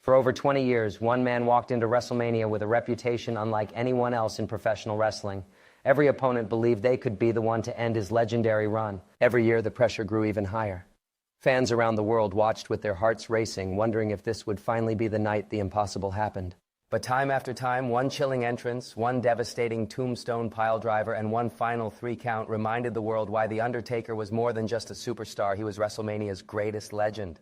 For over 20 years, one man walked into WrestleMania with a reputation unlike anyone else in professional wrestling. Every opponent believed they could be the one to end his legendary run. Every year, the pressure grew even higher. Fans around the world watched with their hearts racing, wondering if this would finally be the night the impossible happened. But time after time, one chilling entrance, one devastating tombstone piledriver, and one final 3 count reminded the world why The Undertaker was more than just a superstar. He was WrestleMania's greatest legend.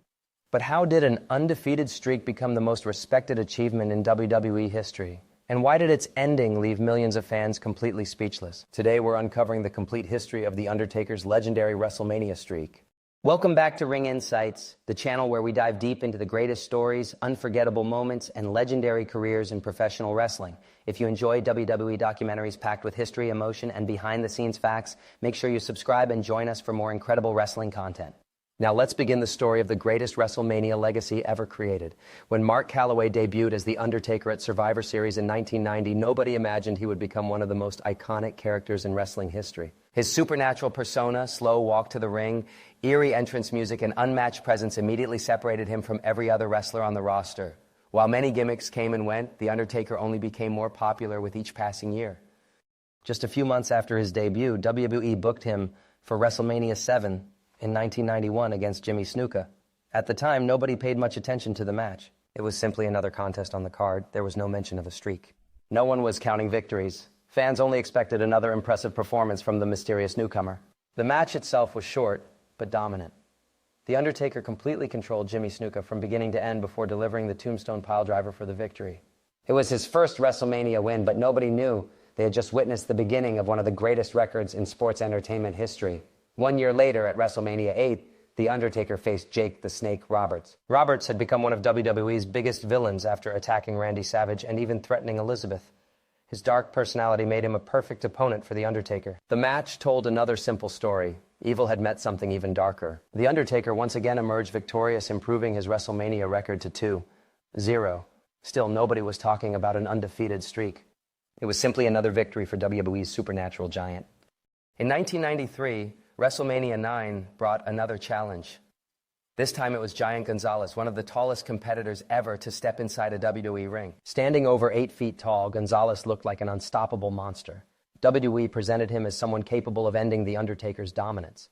But how did an undefeated streak become the most respected achievement in WWE history? And why did its ending leave millions of fans completely speechless? Today, we're uncovering the complete history of The Undertaker's legendary WrestleMania streak. Welcome back to Ring Insights, the channel where we dive deep into the greatest stories, unforgettable moments, and legendary careers in professional wrestling. If you enjoy WWE documentaries packed with history, emotion, and behind-the-scenes facts, make sure you subscribe and join us for more incredible wrestling content. Now let's begin the story of the greatest WrestleMania legacy ever created. When Mark Calloway debuted as The Undertaker at Survivor Series in 1990, nobody imagined he would become one of the most iconic characters in wrestling history. His supernatural persona, slow walk to the ring, eerie entrance music, and unmatched presence immediately separated him from every other wrestler on the roster. While many gimmicks came and went, The Undertaker only became more popular with each passing year. Just a few months after his debut, WWE booked him for WrestleMania 7 in 1991 against Jimmy Snuka. At the time, nobody paid much attention to the match. It was simply another contest on the card. There was no mention of a streak. No one was counting victories. Fans only expected another impressive performance from the mysterious newcomer. The match itself was short, but dominant. The Undertaker completely controlled Jimmy Snuka from beginning to end before delivering the tombstone piledriver for the victory. It was his first WrestleMania win, but nobody knew they had just witnessed the beginning of one of the greatest records in sports entertainment history. 1 year later, at WrestleMania 8, The Undertaker faced Jake the Snake Roberts. Roberts had become one of WWE's biggest villains after attacking Randy Savage and even threatening Elizabeth. His dark personality made him a perfect opponent for The Undertaker. The match told another simple story. Evil had met something even darker. The Undertaker once again emerged victorious, improving his WrestleMania record to 2-0. Still, nobody was talking about an undefeated streak. It was simply another victory for WWE's supernatural giant. In 1993, WrestleMania 9 brought another challenge. This time it was Giant Gonzalez, one of the tallest competitors ever to step inside a WWE ring. Standing over 8 feet tall, Gonzalez looked like an unstoppable monster. WWE presented him as someone capable of ending The Undertaker's dominance.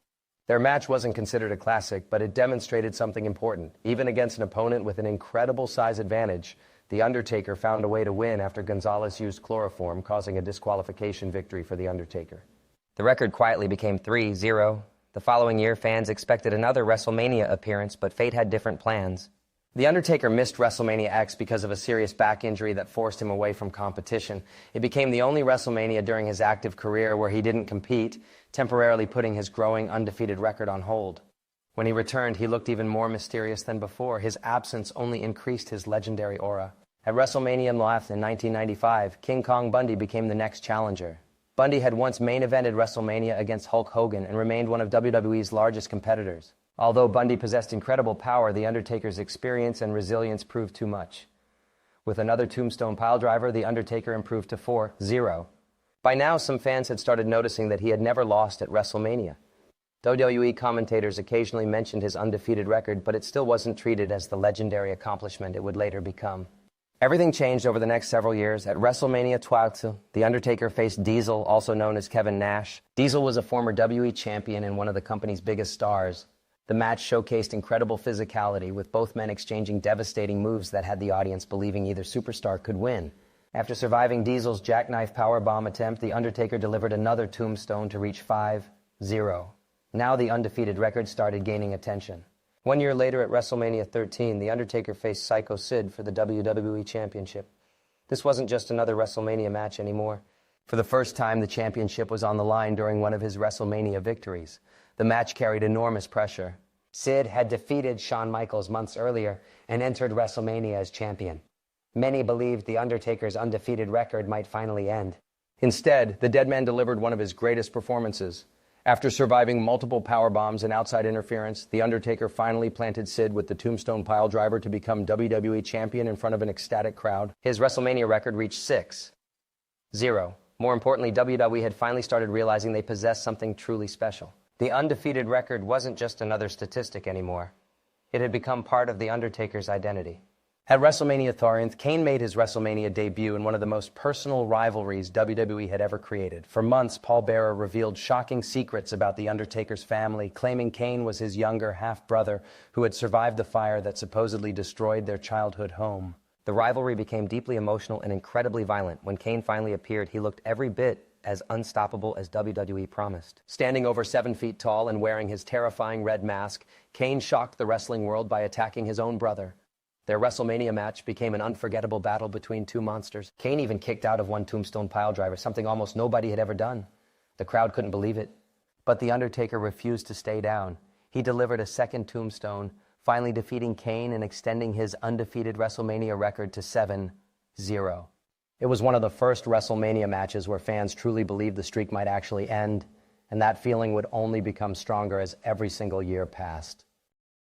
Their match wasn't considered a classic, but it demonstrated something important. Even against an opponent with an incredible size advantage, The Undertaker found a way to win after Gonzalez used chloroform, causing a disqualification victory for The Undertaker. The record quietly became 3-0. The following year, fans expected another WrestleMania appearance, but fate had different plans. The Undertaker missed WrestleMania X because of a serious back injury that forced him away from competition. It became the only WrestleMania during his active career where he didn't compete, temporarily putting his growing undefeated record on hold. When he returned, he looked even more mysterious than before. His absence only increased his legendary aura. At WrestleMania Live in 1995, King Kong Bundy became the next challenger. Bundy had once main-evented WrestleMania against Hulk Hogan and remained one of WWE's largest competitors. Although Bundy possessed incredible power, The Undertaker's experience and resilience proved too much. With another tombstone piledriver, The Undertaker improved to 4-0. By now, some fans had started noticing that he had never lost at WrestleMania. WWE commentators occasionally mentioned his undefeated record, but it still wasn't treated as the legendary accomplishment it would later become. Everything changed over the next several years. At WrestleMania 12, The Undertaker faced Diesel, also known as Kevin Nash. Diesel was a former WWE champion and one of the company's biggest stars. The match showcased incredible physicality, with both men exchanging devastating moves that had the audience believing either superstar could win. After surviving Diesel's jackknife powerbomb attempt, The Undertaker delivered another tombstone to reach 5-0. Now the undefeated record started gaining attention. 1 year later at WrestleMania 13, The Undertaker faced Psycho Sid for the WWE Championship. This wasn't just another WrestleMania match anymore. For the first time, the championship was on the line during one of his WrestleMania victories. The match carried enormous pressure. Sid had defeated Shawn Michaels months earlier and entered WrestleMania as champion. Many believed The Undertaker's undefeated record might finally end. Instead, the Deadman delivered one of his greatest performances. After surviving multiple powerbombs and outside interference, The Undertaker finally planted Sid with the tombstone piledriver to become WWE champion in front of an ecstatic crowd. His WrestleMania record reached 6-0. More importantly, WWE had finally started realizing they possessed something truly special. The undefeated record wasn't just another statistic anymore. It had become part of The Undertaker's identity. At WrestleMania 30th, Kane made his WrestleMania debut in one of the most personal rivalries WWE had ever created. For months, Paul Bearer revealed shocking secrets about the Undertaker's family, claiming Kane was his younger half-brother who had survived the fire that supposedly destroyed their childhood home. The rivalry became deeply emotional and incredibly violent. When Kane finally appeared, he looked every bit as unstoppable as WWE promised. Standing over 7 feet tall and wearing his terrifying red mask, Kane shocked the wrestling world by attacking his own brother. Their WrestleMania match became an unforgettable battle between two monsters. Kane even kicked out of one tombstone piledriver, something almost nobody had ever done. The crowd couldn't believe it. But The Undertaker refused to stay down. He delivered a second tombstone, finally defeating Kane and extending his undefeated WrestleMania record to 7-0. It was one of the first WrestleMania matches where fans truly believed the streak might actually end, and that feeling would only become stronger as every single year passed.